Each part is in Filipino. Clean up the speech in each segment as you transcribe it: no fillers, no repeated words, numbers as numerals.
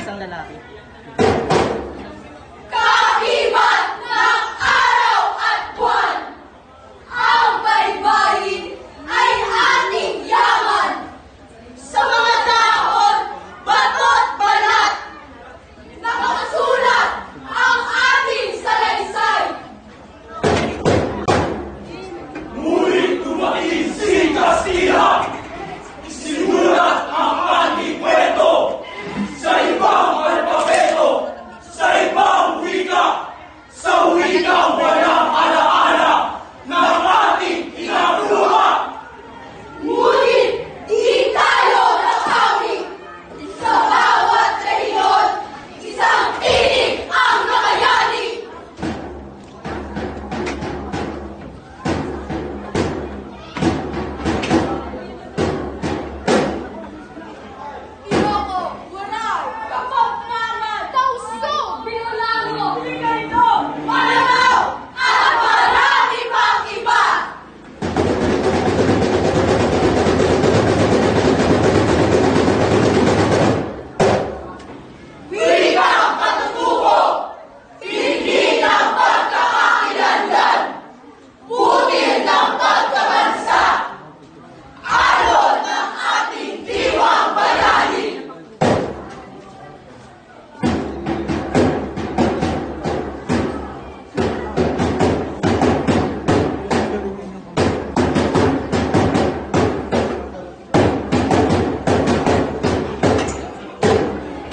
isang lalaki. Kaakibat ng araw at buwan, ang baybayin ay ating yaman. Sa mga dahon, bato't balat, nakasulat ang ating salaysay. Ngunit dumating si Kastila, isinulat ang ating kwento sa ibang alpabeto, sa ibang wika, sa wikang walang alaala ng ating inakuha. Ngunit di tayo nakawi. Sa bawat rehiyon, isang tinig ang nakayani. Iloko, Waray, Kapampangan, Tausko, Binulango, Bigayno, Malangaw, at marami pang iba. Wikang katutubo, hindi ng pagkakakilanlan, butil ng pagkabansa, alon ng ating diwang bayani.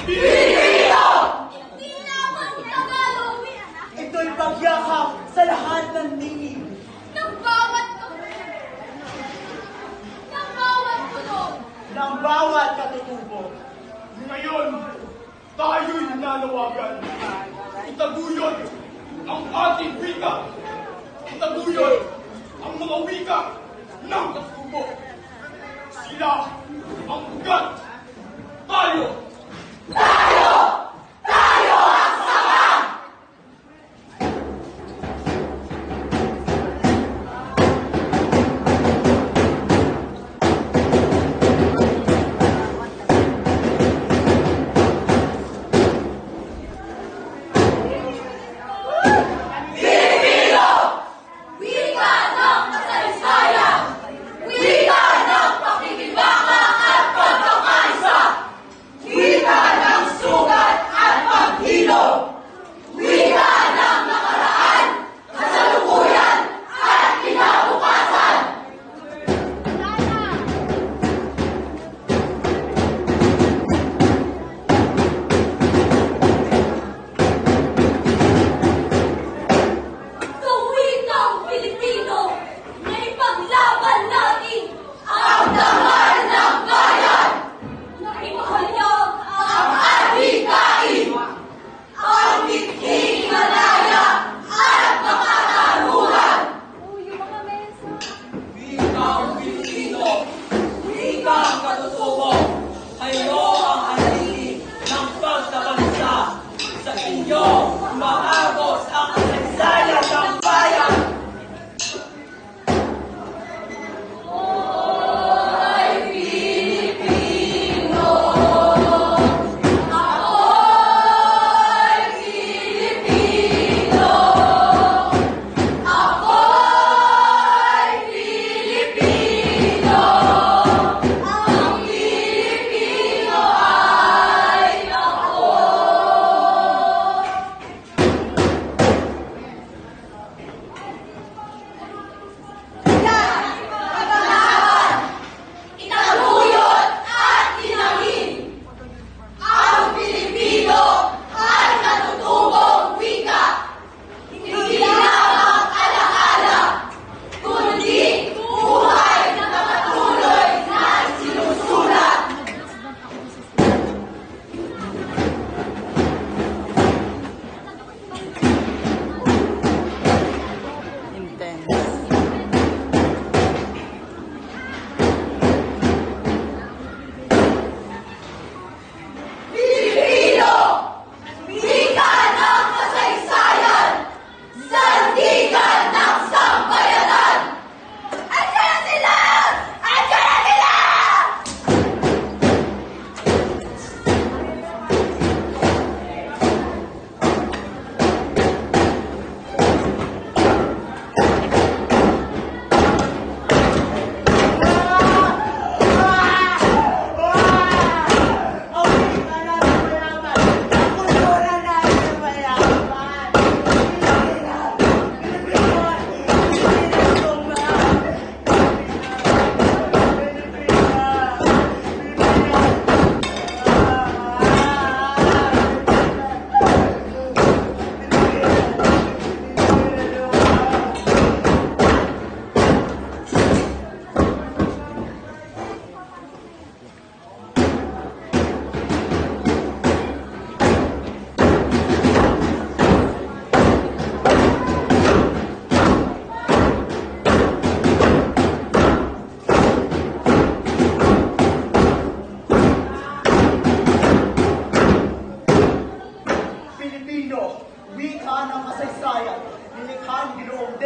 Pilipino! Hindi lamang Tagalog, Ito'y pagyakap sa lahat ng ninig. ng bawat tunog. Ng bawat katutubo. Ngayon, tayo'y nanawagan. Itaguyod ang ating wika. Itaguyod ang mga wika ng katutubo. Sila ang ugat. Tayo! Tayo! Tayo ang saka! Pilipino! Wika ng kasaysayan! Wika ng pakikibaka at pagkakaisa!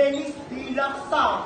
Dennis D. Laksa,